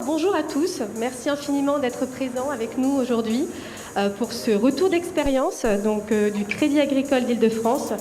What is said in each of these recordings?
Bonjour à tous, merci infiniment d'être présents avec nous aujourd'hui pour ce retour d'expérience du Crédit Agricole d'Île-de-France.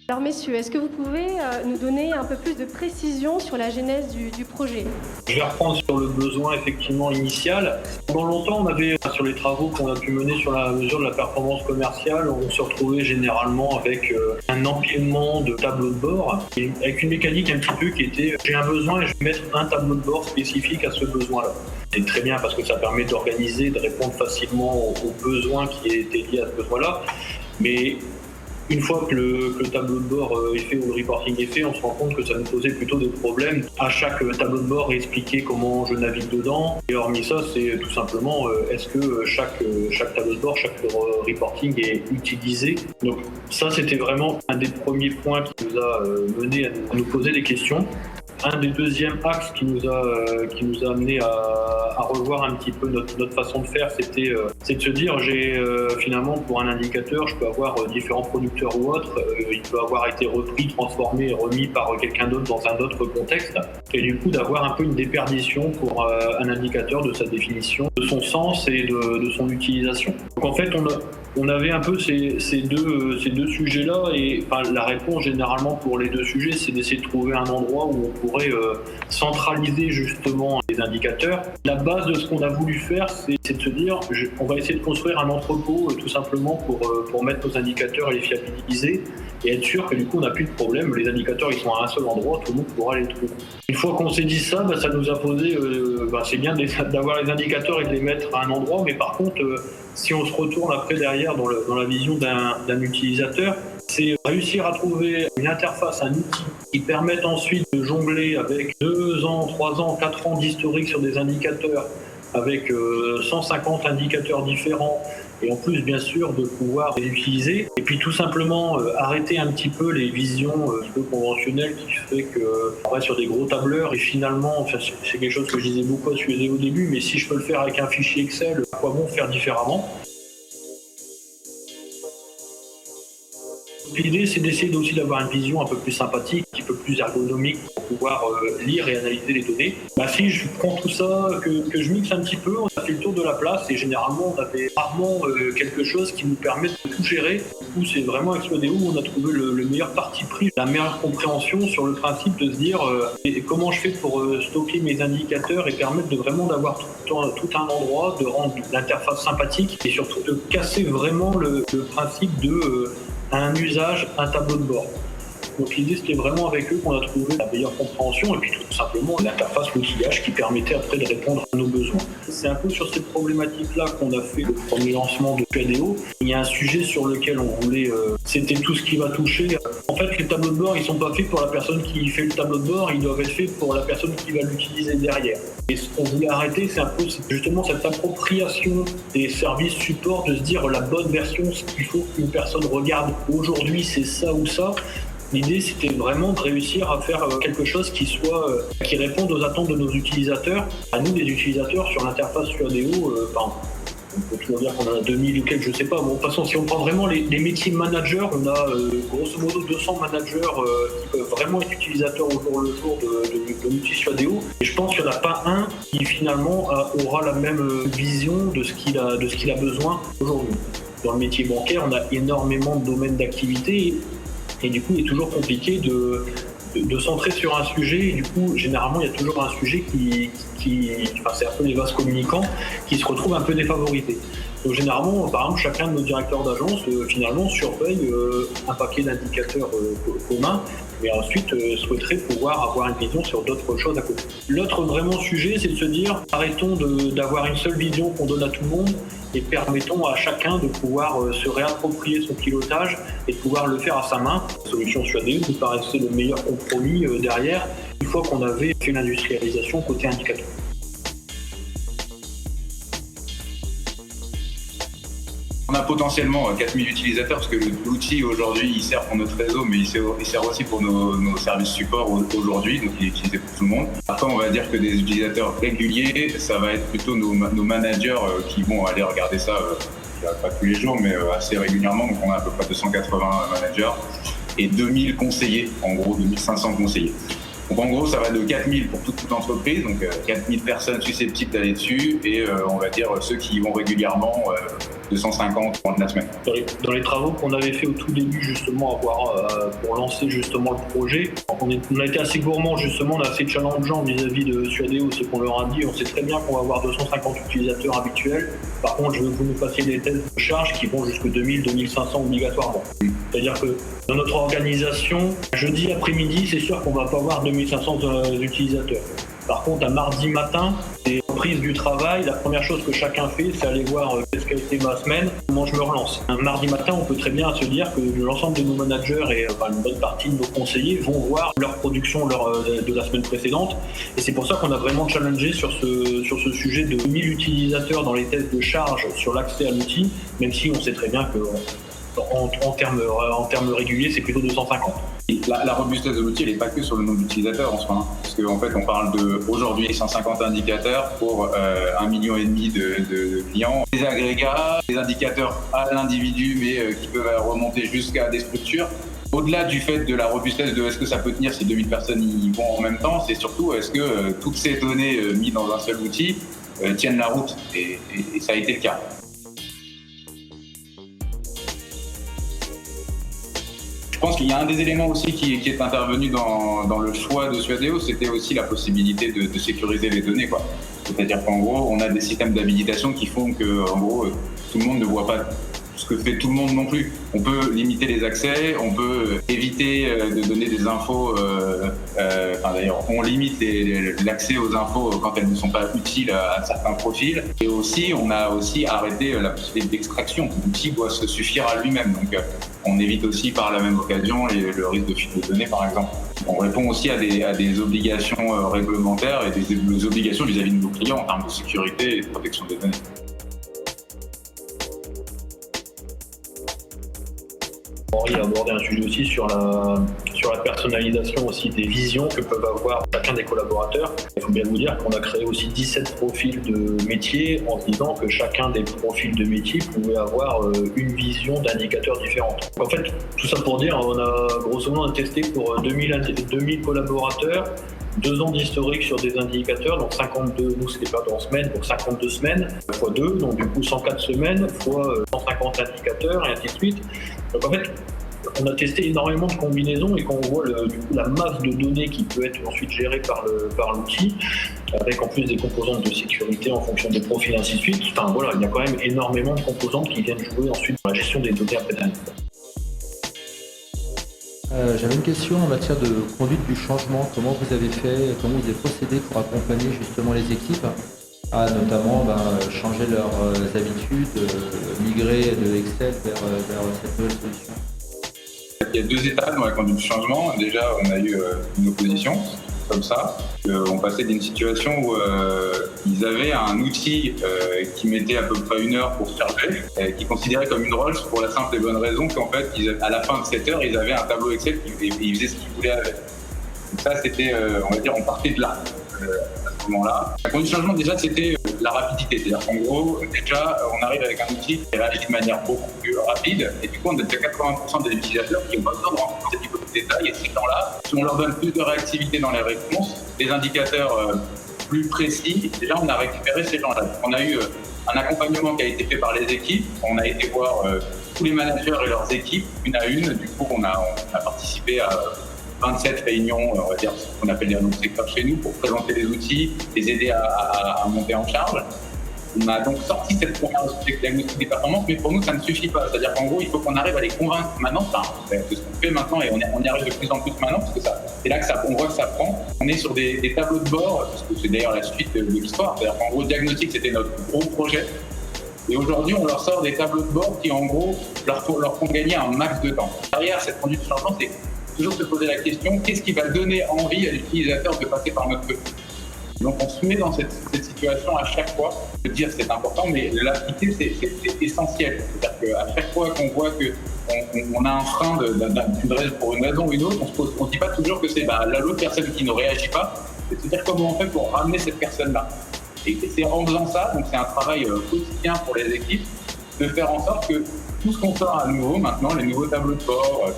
Alors messieurs, est-ce que vous pouvez nous donner un peu plus de précision sur la genèse du projet ? Je vais reprendre sur le besoin effectivement initial. Pendant longtemps, on avait, sur les travaux qu'on a pu mener sur la mesure de la performance commerciale, on se retrouvait généralement avec un empilement de tableaux de bord, avec une mécanique un petit peu qui était j'ai un besoin et je vais mettre un tableau de bord spécifique à ce besoin-là. C'est très bien parce que ça permet d'organiser, de répondre facilement aux besoins qui étaient liés à ce besoin-là. Mais une fois que le tableau de bord est fait ou le reporting est fait, on se rend compte que ça nous posait plutôt des problèmes. À chaque tableau de bord, expliquer comment je navigue dedans. Et hormis ça, c'est tout simplement est-ce que chaque tableau de bord, chaque reporting est utilisé. Donc ça, c'était vraiment un des premiers points qui nous a mené à nous poser des questions. Un des deuxièmes axes qui nous a amené à revoir un petit peu notre façon de faire, c'est de se dire finalement pour un indicateur, je peux avoir différents producteurs ou autres, il peut avoir été repris, transformé et remis par quelqu'un d'autre dans un autre contexte, et du coup d'avoir un peu une déperdition pour un indicateur de sa définition, de son sens et de son utilisation. Donc en fait on avait un peu ces deux sujets-là, et la réponse généralement pour les deux sujets, c'est d'essayer de trouver un endroit où on pourrait centraliser justement les indicateurs. La base de ce qu'on a voulu faire, c'est de se dire on va essayer de construire un entrepôt tout simplement pour mettre nos indicateurs et les fiabiliser et être sûr que du coup on n'a plus de problème. Les indicateurs ils sont à un seul endroit, tout le monde pourra les trouver. Une fois qu'on s'est dit ça, ça nous a posé, c'est bien d'avoir les indicateurs et de les mettre à un endroit, mais par contre si on se retourne après derrière dans la vision d'un utilisateur, c'est réussir à trouver une interface, un outil qui permette ensuite de jongler avec 2 ans, 3 ans, 4 ans d'historique sur des indicateurs, avec 150 indicateurs différents, et en plus bien sûr de pouvoir les utiliser, et puis tout simplement arrêter un petit peu les visions un peu conventionnelles qui fait qu'on reste sur des gros tableurs, et finalement, c'est quelque chose que je disais beaucoup à Suez au début, mais si je peux le faire avec un fichier Excel, à quoi bon faire différemment ? L'idée, c'est d'essayer aussi d'avoir une vision un peu plus sympathique, un petit peu plus ergonomique pour pouvoir lire et analyser les données. Si je prends tout ça, que je mixe un petit peu, on a fait le tour de la place et généralement, on avait rarement quelque chose qui nous permet de tout gérer. Du coup, c'est vraiment avec Swadeo où on a trouvé le meilleur parti pris, la meilleure compréhension sur le principe de se dire comment je fais pour stocker mes indicateurs et permettre de vraiment d'avoir tout un endroit, de rendre l'interface sympathique et surtout de casser vraiment le principe de un usage, un tableau de bord. Donc l'idée c'était vraiment avec eux qu'on a trouvé la meilleure compréhension et puis tout simplement l'interface, l'outillage qui permettait après de répondre à nos besoins. C'est un peu sur cette problématique-là qu'on a fait le premier lancement de Swadeo. Il y a un sujet sur lequel on voulait, c'était tout ce qui va toucher. En fait, les tableaux de bord, ils sont pas faits pour la personne qui fait le tableau de bord, ils doivent être faits pour la personne qui va l'utiliser derrière. Et ce qu'on voulait arrêter, c'est un peu justement cette appropriation des services support, de se dire la bonne version, ce qu'il faut qu'une personne regarde aujourd'hui, c'est ça ou ça. L'idée, c'était vraiment de réussir à faire quelque chose qui réponde aux attentes de nos utilisateurs. À nous, les utilisateurs, sur l'interface Swadeo, on peut toujours dire qu'on en a 2000 ou quelques, je sais pas. Bon, de toute façon, si on prend vraiment les métiers managers, on a grosso modo 200 managers qui peuvent vraiment être utilisateurs au jour le jour de l'outil Swadeo. Et je pense qu'il n'y en a pas un qui finalement aura la même vision de ce qu'il a besoin aujourd'hui. Dans le métier bancaire, on a énormément de domaines d'activité. Et du coup, il est toujours compliqué de centrer sur un sujet. Et du coup, généralement, il y a toujours un sujet c'est un peu les vases communicants, qui se retrouvent un peu défavorisés. Donc généralement, par exemple, chacun de nos directeurs d'agence, finalement, surveille un paquet d'indicateurs communs, mais ensuite souhaiterait pouvoir avoir une vision sur d'autres choses à côté. L'autre vraiment sujet, c'est de se dire, arrêtons d'avoir une seule vision qu'on donne à tout le monde, et permettons à chacun de pouvoir se réapproprier son pilotage et de pouvoir le faire à sa main. La solution Swadeo nous paraissait le meilleur compromis derrière, une fois qu'on avait fait l'industrialisation côté indicateur. On a potentiellement 4000 utilisateurs parce que l'outil aujourd'hui il sert pour notre réseau mais il sert aussi pour nos services support aujourd'hui, donc il est utilisé pour tout le monde. Après on va dire que des utilisateurs réguliers, ça va être plutôt nos managers qui vont aller regarder ça, pas tous les jours mais assez régulièrement, donc on a à peu près 280 managers et 2000 conseillers, en gros 2500 conseillers. Donc en gros, ça va de 4000 pour toute l'entreprise, donc 4000 personnes susceptibles d'aller dessus, et on va dire ceux qui y vont régulièrement, 250 pendant la semaine. Dans les travaux qu'on avait fait au tout début justement pour lancer justement le projet, on a été assez gourmand justement, on a assez challengeant vis-à-vis de Suadeo, c'est qu'on leur a dit on sait très bien qu'on va avoir 250 utilisateurs habituels, par contre je veux que vous nous fassiez des tests de charge qui vont jusqu'à 2000-2500 obligatoirement. C'est-à-dire que dans notre organisation, jeudi après-midi, c'est sûr qu'on ne va pas avoir 2500 utilisateurs. Par contre, un mardi matin, c'est reprise du travail. La première chose que chacun fait, c'est aller voir qu'est-ce qu'a été ma semaine, comment je me relance. Un mardi matin, on peut très bien se dire que l'ensemble de nos managers et une bonne partie de nos conseillers vont voir leur production de la semaine précédente. Et c'est pour ça qu'on a vraiment challengé sur ce sujet de 1000 utilisateurs dans les tests de charge sur l'accès à l'outil, même si on sait très bien que en termes réguliers, c'est plutôt 250. La robustesse de l'outil, elle n'est pas que sur le nombre d'utilisateurs en soi, hein, parce qu'en fait, on parle aujourd'hui 150 indicateurs pour 1,5 million de clients. Des agrégats, des indicateurs à l'individu, mais qui peuvent remonter jusqu'à des structures. Au-delà du fait de la robustesse de est-ce que ça peut tenir si 2000 personnes y vont en même temps, c'est surtout est-ce que toutes ces données mises dans un seul outil tiennent la route, et ça a été le cas. Je pense qu'il y a un des éléments aussi qui est intervenu dans le choix de Suadeo, c'était aussi la possibilité de sécuriser les données, quoi. C'est-à-dire qu'en gros, on a des systèmes d'habilitation qui font que, en gros, tout le monde ne voit pas ce que fait tout le monde non plus. On peut limiter les accès, on peut éviter de donner des infos. D'ailleurs, on limite l'accès aux infos quand elles ne sont pas utiles à certains profils. Et aussi, on a aussi arrêté la possibilité d'extraction. L'outil doit se suffire à lui-même. Donc, on évite aussi par la même occasion le risque de fuite de données, par exemple. On répond aussi à des obligations réglementaires et des obligations vis-à-vis de nos clients en termes de sécurité et de protection des données. Henri a abordé un sujet aussi sur la personnalisation aussi des visions que peuvent avoir chacun des collaborateurs. Il faut bien vous dire qu'on a créé aussi 17 profils de métiers en se disant que chacun des profils de métiers pouvait avoir une vision d'indicateurs différentes. En fait, tout ça pour dire, on a grosso modo testé pour 2000 collaborateurs, 2 ans d'historique sur des indicateurs, donc 52, nous c'était pas en semaine, donc 52 semaines fois 2, donc du coup 104 semaines fois 150 indicateurs et ainsi de suite. Donc en fait, on a testé énormément de combinaisons et quand on voit la masse de données qui peut être ensuite gérée par l'outil, avec en plus des composantes de sécurité en fonction des profils et ainsi de suite, enfin voilà, il y a quand même énormément de composantes qui viennent jouer ensuite dans la gestion des données après dernier. J'avais une question en matière de conduite du changement. Comment vous avez fait, comment vous avez procédé pour accompagner justement les équipes à notamment changer leurs habitudes, migrer de Excel vers cette nouvelle solution? Il y a 2 étapes dans la conduite du changement. Déjà, on a eu une opposition, comme ça. On passait d'une situation où ils avaient un outil qui mettait à peu près 1 heure pour se charger, qui considérait comme une Rolls pour la simple et bonne raison qu'en fait, à la fin de 7 heures, ils avaient un tableau Excel et ils faisaient ce qu'ils voulaient avec. Donc ça, c'était, on va dire, on partait de là. À ce moment-là. La conduite du changement, déjà, c'était la rapidité. C'est-à-dire qu'en gros, déjà, on arrive avec un outil qui réagit de manière beaucoup plus rapide. Et du coup, on a déjà 80% des utilisateurs qui n'ont pas besoin de rentrer dans ces types de détails. Et ces gens-là, si on leur donne plus de réactivité dans les réponses, des indicateurs plus précis, déjà, on a récupéré ces gens-là. On a eu un accompagnement qui a été fait par les équipes. On a été voir tous les managers et leurs équipes, une à une. Du coup, on a participé à 27 réunions, on va dire, ce qu'on appelle les réunions de secteur chez nous, pour présenter les outils, les aider à monter en charge. On a donc sorti cette première diagnostic des performances, mais pour nous, ça ne suffit pas. C'est-à-dire qu'en gros, il faut qu'on arrive à les convaincre maintenant, c'est ce qu'on fait maintenant, et on y arrive de plus en plus maintenant, parce que c'est là qu'on voit que ça prend. On est sur des tableaux de bord, parce que c'est d'ailleurs la suite de l'histoire. C'est-à-dire qu'en gros, diagnostic, c'était notre gros projet. Et aujourd'hui, on leur sort des tableaux de bord qui, en gros, leur font gagner un max de temps. Derrière cette conduite de changement, c'est toujours se poser la question, qu'est-ce qui va donner envie à l'utilisateur de passer par notre feu? Donc on se met dans cette situation à chaque fois, de dire c'est important, mais l'appliquer c'est essentiel. C'est-à-dire qu'à chaque fois qu'on voit qu'on a un frein pour une raison ou une autre, on ne dit pas toujours que c'est l'autre personne qui ne réagit pas, c'est de se dire comment on fait pour ramener cette personne-là. Et c'est en faisant ça, donc c'est un travail quotidien pour les équipes, de faire en sorte que tout ce qu'on sort à nouveau maintenant, les nouveaux tableaux de bord,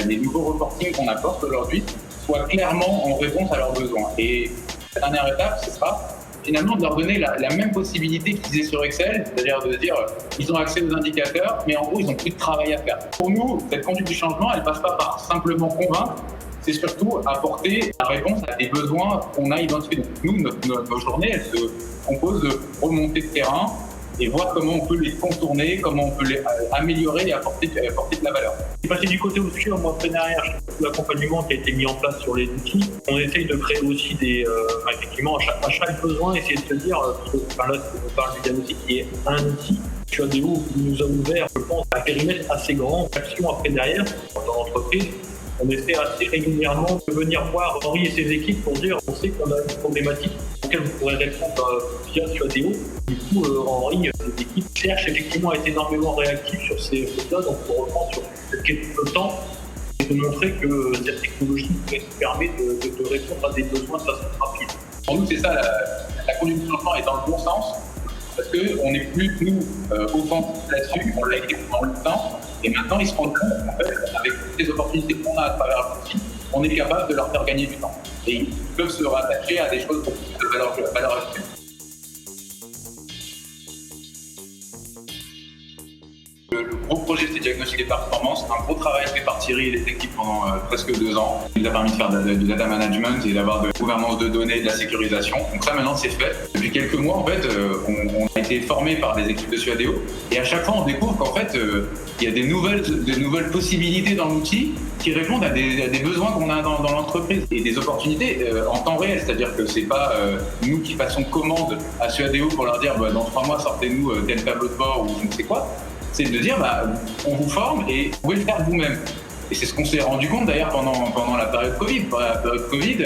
les nouveaux reportings qu'on apporte aujourd'hui, soit clairement en réponse à leurs besoins. Et la dernière étape, ce sera finalement de leur donner la même possibilité qu'ils aient sur Excel, c'est-à-dire de dire ils ont accès aux indicateurs, mais en gros, ils n'ont plus de travail à faire. Pour nous, cette conduite du changement, elle ne passe pas par simplement convaincre, c'est surtout apporter la réponse à des besoins qu'on a identifiés. Donc nous, notre journée, elle se compose de remontées de terrain et voir comment on peut les contourner, comment on peut les améliorer et apporter de la valeur. Je suis passé du côté obscur, moi, après derrière, l'accompagnement qui a été mis en place sur les outils. On essaye de créer aussi effectivement, à chaque besoin, essayer de se dire, là, on parle du diagnostic qui est un outil. Suadeo nous a ouvert, je pense, un périmètre assez grand d'action après derrière dans l'entreprise. On essaie assez régulièrement de venir voir Henri et ses équipes pour dire on sait qu'on a une problématique auquel vous pourrez répondre via Suadeo. Du coup, Henri et ses équipes cherchent effectivement à être énormément réactifs sur ces choses-là. Donc, on reprend sur cette question de temps et de montrer que cette technologie permet de répondre à des besoins de façon rapide. Pour nous, c'est ça, la conduite du changement est dans le bon sens, parce qu'on n'est plus, nous, offensifs là-dessus, on l'a été pendant le temps. Et maintenant, ils se rendent compte qu'en fait, avec toutes les opportunités qu'on a à travers l'outil, on est capable de leur faire gagner du temps. Et ils peuvent se rattacher à des choses beaucoup plus de valeur ajoutée. Le gros projet, c'était diagnostic des performances. Un gros travail fait par Thierry et les équipes pendant presque 2 ans. Il nous a permis de faire du data management et d'avoir de la gouvernance de données, de la sécurisation. Donc ça, maintenant, c'est fait. Depuis quelques mois, en fait, on a été formé par les équipes de Suadeo. Et à chaque fois, on découvre qu'en fait, il y a des nouvelles possibilités dans l'outil qui répondent à des besoins qu'on a dans l'entreprise et des opportunités en temps réel. C'est-à-dire que c'est pas nous qui passons commande à Suadeo pour leur dire dans 3 mois, sortez-nous tel tableau de bord ou je ne sais quoi. C'est de dire on vous forme et vous pouvez le faire vous-même. Et c'est ce qu'on s'est rendu compte d'ailleurs pendant la période Covid. Pendant la période Covid,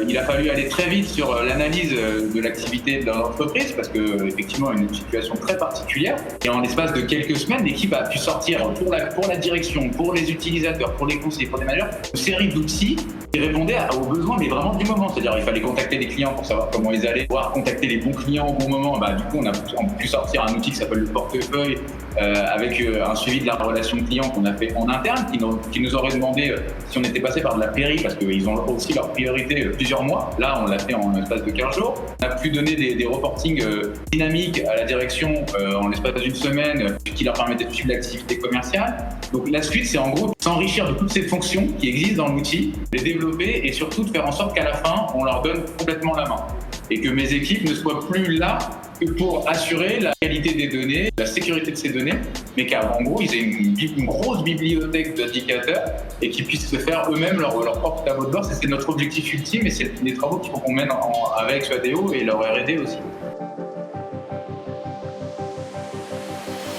il a fallu aller très vite sur l'analyse de l'activité de l'entreprise parce que effectivement une situation très particulière. Et en l'espace de quelques semaines, l'équipe a pu sortir pour la direction, pour les utilisateurs, pour les conseillers, pour les managers, une série d'outils qui répondaient aux besoins, mais vraiment du moment. C'est-à-dire il fallait contacter les clients pour savoir comment ils allaient, pouvoir contacter les bons clients au bon moment. Du coup, on a pu sortir un outil qui s'appelle le portefeuille avec un suivi de la relation client qu'on a fait en interne, qui nous aurait demandé si on était passé par de la péri, parce qu'ils ont aussi leur priorité plusieurs mois. Là, on l'a fait en l'espace de 15 jours. On a pu donner des reportings dynamiques à la direction en l'espace d'une semaine qui leur permettaient de suivre l'activité commerciale. Donc la suite, c'est en gros s'enrichir de toutes ces fonctions qui existent dans l'outil, les développer et surtout de faire en sorte qu'à la fin, on leur donne complètement la main. Et que mes équipes ne soient plus là que pour assurer la qualité des données, la sécurité de ces données, mais qu'en gros, ils aient une grosse bibliothèque d'indicateurs et qu'ils puissent se faire eux-mêmes leur propre tableau de bord. C'est notre objectif ultime et c'est les travaux qu'il faut qu'on mène avec Suadeo et leur R&D aussi.